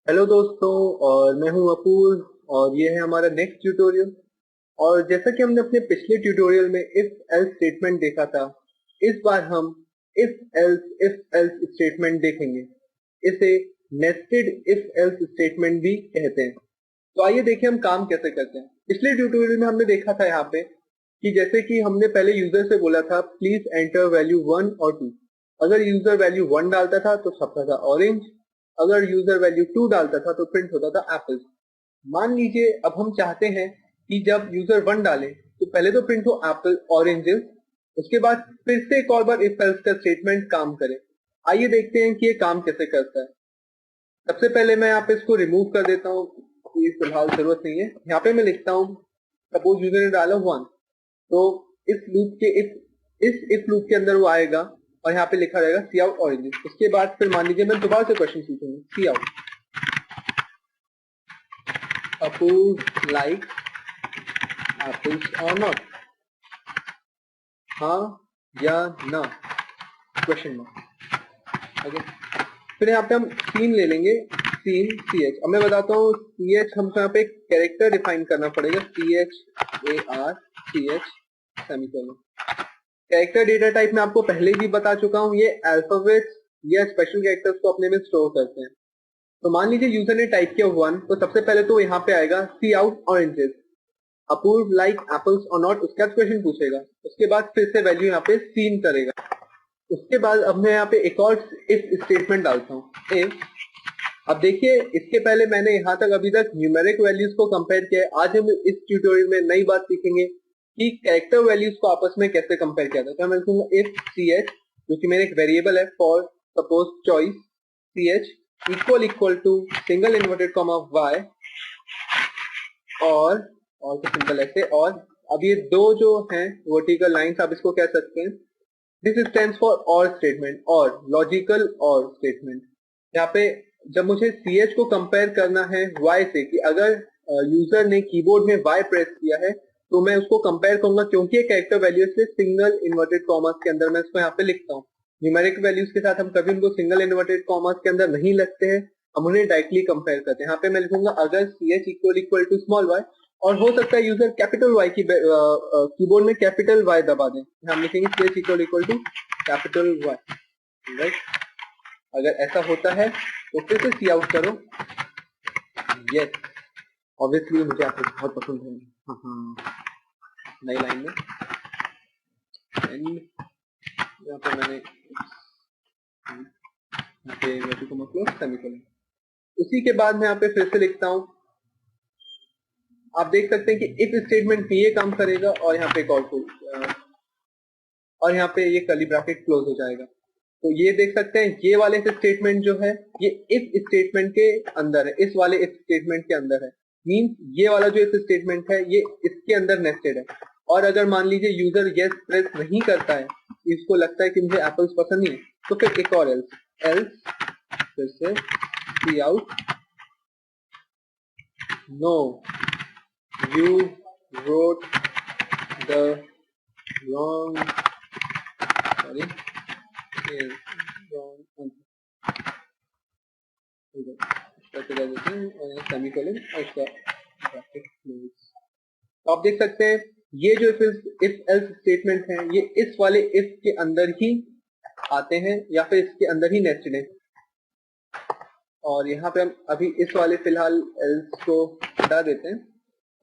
Hello दोस्तों। और मैं हूं अपूर्व और ये है हमारा नेक्स्ट ट्यूटोरियल। और जैसा कि हमने अपने पिछले ट्यूटोरियल में इफ एल्स स्टेटमेंट देखा था, इस बार हम इफ एल्स स्टेटमेंट देखेंगे। इसे नेस्टेड इफ एल्स स्टेटमेंट भी कहते हैं। तो आइए देखें हम काम कैसे करते हैं। पिछले ट्यूटोरियल में हमने देखा था यहाँ पे कि जैसे कि हमने पहले यूजर से बोला था प्लीज एंटर वैल्यू 1 और 2। अगर यूजर वैल्यू 1 डालता था तो छपता था ऑरेंज, अगर यूजर वैल्यू 2 डालता था तो प्रिंट होता था एप्पल। मान लीजिए अब हम चाहते हैं कि जब यूजर 1 डाले तो पहले तो प्रिंट हो एप्पल ऑरेंजेस, उसके बाद फिर से एक और बार इफ एल्स का स्टेटमेंट काम करे। आइए देखते हैं कि ये काम कैसे करता है। सबसे पहले मैं यहाँ पे इसको रिमूव कर देता हूँ, ये फिलहाल जरूरत नहीं है। यहाँ पे मैं लिखता हूँ सपोज यूजर ने डाला 1, तो इस लूप के अंदर वो आएगा और यहाँ पे लिखा रहेगा सी आउट ऑरेंजेस। उसके बाद फिर मान लीजिए मैं दोबारा से क्वेश्चन पूछूंगा सी out Apoorva like apples or not, हाँ या ना, क्वेश्चन मार्क। ओके, फिर यहाँ पे हम सीन ले लेंगे, सीन सी एच। अब मैं बताता हूँ सी एच हमको यहाँ पे एक कैरेक्टर डिफाइन करना पड़ेगा, C H A R C H semicolon. Character data type में आपको पहले भी बता चुका हूँ, ये अल्फाबेट्स या स्पेशल कैरेक्टर्स को अपने में स्टोर करते हैं। तो मान लीजिए यूजर ने टाइप किया 1, तो सबसे पहले तो यहाँ पे आएगा सी out oranges Apoorva like apples or not. उसके बाद क्वेश्चन पूछेगा, उसके बाद फिर से वैल्यू यहाँ पे सीन करेगा। उसके बाद अब मैं यहाँ पे एक और इफ स्टेटमेंट डालता हूँ इफ। अब देखिए इसके पहले मैंने यहाँ तक अभी तक न्यूमेरिक वैल्यूज को कंपेयर किया है। आज हम इस ट्यूटोरियल में नई बात सीखेंगे कि कैरेक्टर वैल्यूज को आपस में कैसे कंपेयर किया जाता है। मैं लिखूंगा इफ सी एच, जो कि मेरा एक वेरिएबल है for suppose choice C H equal to single inverted comma Y और तो सिंपल ऐसे। और अब ये दो जो हैं वर्टिकल लाइंस, आप इसको कह सकते हैं दिस स्टैंड्स फॉर और स्टेटमेंट और लॉजिकल और स्टेटमेंट। यहाँ पे जब मुझे सी एच को कंपेयर करना है वाई से, कि अगर यूजर ने कीबोर्ड में वाई प्रेस किया है तो मैं उसको कंपेयर करूंगा, क्योंकि कैरेक्टर वैल्यू से सिंगल इन्वर्टेड कॉमर्स के अंदर मैं इसको यहाँ पे लिखता हूँ। न्यूमेरिक वैल्यूज के साथ हम कभी उनको सिंगल इन्वर्टेड कॉमर्स के अंदर नहीं लगते हैं, हम उन्हें डायरेक्टली कंपेयर करते हैं। यहाँ पे मैं लिखूंगा अगर C H equal to small Y, और हो सकता है यूजर कैपिटल वाई की कीबोर्ड में कैपिटल वाई दबा दें, हम लिखेंगे C H equal to capital Y, right. अगर ऐसा होता है तो फिर से सी आउट करो, यस ऑब्वियसली मुझे आपको बहुत पसंद है। हाँ, नई लाइन में एंड यहाँ पे मैंने सेमीकोलन। उसी के बाद मैं यहाँ पे फिर से लिखता हूँ, आप देख सकते हैं कि इफ स्टेटमेंट भी ये काम करेगा और यहाँ पे एक और यहाँ पे ये कर्ली ब्रैकेट क्लोज हो जाएगा। तो ये देख सकते हैं ये वाले स्टेटमेंट जो है ये इफ स्टेटमेंट के अंदर है, इस वाले इफ स्टेटमेंट के अंदर है। मींस ये वाला जो इफ स्टेटमेंट है ये इसके अंदर नेस्टेड है। और अगर मान लीजिए यूजर यस प्रेस नहीं करता है, इसको लगता है कि मुझे एप्पल्स पसंद नहीं है, तो फिर एक और एल्स फिर से सी out no you wrote the wrong sorry semicolon और इसका ब्रैकेट क्लोज। तो आप देख सकते हैं ये जो इफ एल्स स्टेटमेंट है ये इस वाले इफ के अंदर ही आते हैं या फिर इसके अंदर ही नेस्टेड है। और यहाँ पे हम अभी इस वाले फिलहाल एल्स को हटा देते हैं।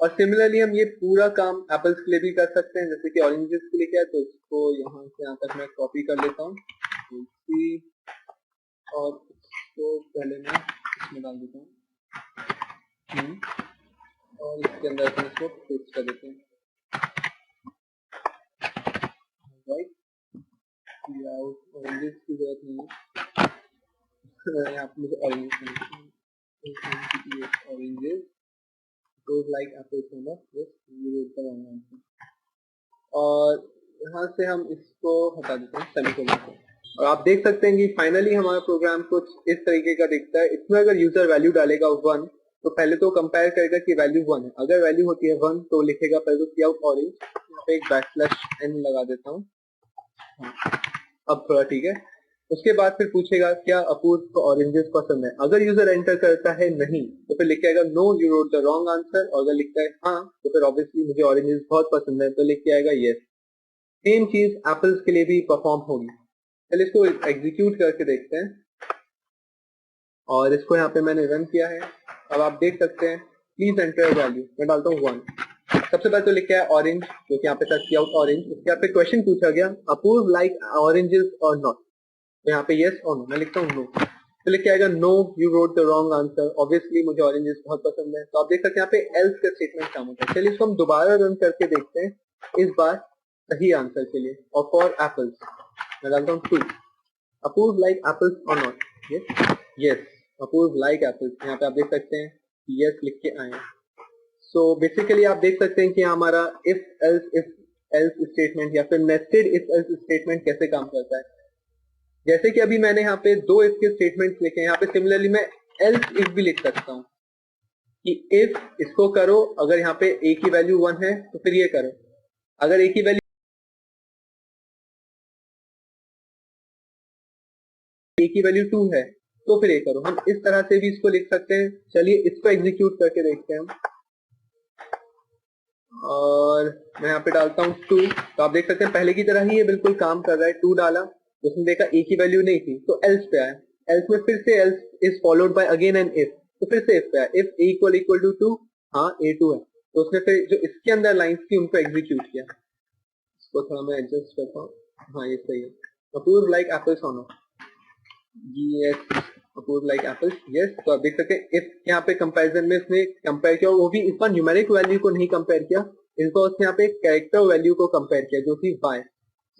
और सिमिलरली हम ये पूरा काम एप्पल्स के लिए भी कर सकते हैं, जैसे कि ऑरेंजेस के लिए क्या है, तो इसको यहाँ से यहाँ तक मैं कॉपी कर लेता हूँ और इसको पहले मैं इसमें डाल देता हूँ और इसके अंदर हम इसको पेस्ट कर देते हैं, राइट। ऑरेंजेस की जरूरत नहीं है, यहाँ पे मुझे ऑरेंजेस लाइक एप्पल्स और यहाँ से हम इसको हटा देते हैं सेमीकोलन को। और आप देख सकते हैं कि फाइनली हमारा प्रोग्राम कुछ इस तरीके का दिखता है। इसमें अगर यूजर वैल्यू डालेगा 1 तो पहले तो कंपेयर करेगा कि वैल्यू 1 है, अगर वैल्यू होती है 1 तो लिखेगा पहले तो सी आउट ऑरेंज, यहाँ पे एक बैकस्लैश एन लगा देता हूँ, हाँ अब थोड़ा ठीक है। उसके बाद फिर पूछेगा क्या अपूर्व को ऑरेंजेस पसंद है। अगर यूजर एंटर करता है नहीं तो फिर लिख के आएगा no you wrote the wrong answer, और अगर लिखता है हाँ तो फिर ऑब्वियसली मुझे ऑरेंजेस बहुत पसंद है तो लिख के आएगा यस। सेम चीज एप्पल्स के लिए भी परफॉर्म होगी। चलिए इसको एग्जीक्यूट करके देखते हैं, और इसको यहाँ पे मैंने रन किया है। अब आप देख सकते हैं प्लीज एंटर वैल्यू, मैं डालता हूँ 1। सबसे पहले तो लिखा है ऑरेंज, जो कि यहाँ पे सर्च किया आउट ऑरेंज। उसके यहाँ पे क्वेश्चन पूछा गया अपूर्व लाइक ऑरेंजेस और नॉट, तो यहाँ पे यस और नो, मैं लिखता हूँ नो तो लिख के आएगा no you wrote the wrong answer, obviously मुझे ऑरेंजेस बहुत पसंद है। तो आप देख सकते हैं यहाँ पे एल्स का स्टेटमेंट काम होता है। चलिए इसको हम दोबारा रन करके देखते हैं, इस बार सही आंसर के लिए। और फॉर एप्पल्स मैं डालता हूँ 2, Apoorv like apples or not, yes Apoorv like apples. यहाँ पे आप देख सकते हैं यस लिख के आए। सो बेसिकली आप देख सकते हैं कि हमारा इफ एल्स स्टेटमेंट या फिर नेस्टेड इफ एल्स स्टेटमेंट कैसे काम करता है। जैसे कि अभी मैंने यहाँ पे 2 इफ के स्टेटमेंट्स लिखे हैं, यहाँ पे सिमिलरली मैं एल्स इफ भी लिख सकता हूँ कि इफ इसको करो, अगर यहाँ पे a की वैल्यू 1 है तो फिर ये करो, अगर a की वैल्यू 2 है तो फिर ये करो। हम इस तरह से भी इसको लिख सकते हैं। चलिए इसको एग्जीक्यूट करके देखते हैं हम, और मैं यहाँ पे डालता हूँ 2, तो आप देख सकते हैं पहले की तरह ही ये बिल्कुल काम कर रहा है। 2 डाला, उसने देखा a की वैल्यू नहीं थी तो एल्स पे आया, एल्स में फिर से else is followed by again an if, तो फिर से इफ पे आया, इफ a इक्वल टू 2, हाँ a2 है, तो उसने फिर जो इसके अंदर लाइंस थी उनको एग्जीक्यूट किया। इसको थोड़ा मैं एडजस्ट करता हूँ, हाँ ये सही है। Apoorv like apples or not, yes Apoorv like apples yes. तो आप देख सकते हैं इफ यहाँ पे कंपैरिजन में इसने कंपेयर किया, वो भी इस बार न्यूमेरिक वैल्यू को नहीं कंपेयर किया, इनको उसने यहाँ पे कैरेक्टर वैल्यू को कंपेयर किया जो कि y।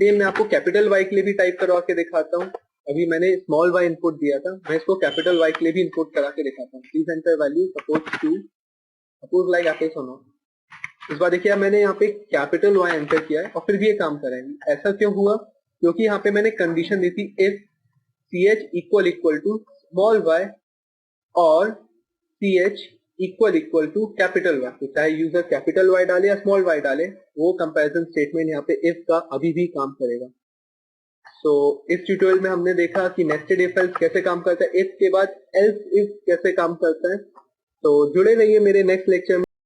सेम मैं आपको कैपिटल Y के लिए भी टाइप करवा के दिखाता हूँ। अभी मैंने स्मॉल y इनपुट दिया था, मैं इसको कैपिटल Y के लिए भी इनपुट करा के दिखाता हूँ। Please enter value suppose 2, Apoorv like apples or not. इस बार देखिए मैंने यहाँ पे कैपिटल Y एंटर किया है और फिर भी ये काम कर रहा है। ऐसा क्यों हुआ? क्योंकि यहाँ पे मैंने कंडीशन दी थी if ch equal to small y or ch equal to capital Y, तो चाहे यूजर कैपिटल Y डाले या स्मॉल y डाले, वो कंपैरिजन स्टेटमेंट यहाँ पे इफ का अभी भी काम करेगा। सो इस ट्यूटोरियल में हमने देखा कि नेस्टेड इफ एल्स कैसे काम करता है, इफ के बाद एल्स इफ कैसे काम करता है। तो जुड़े रहिए मेरे नेक्स्ट लेक्चर में।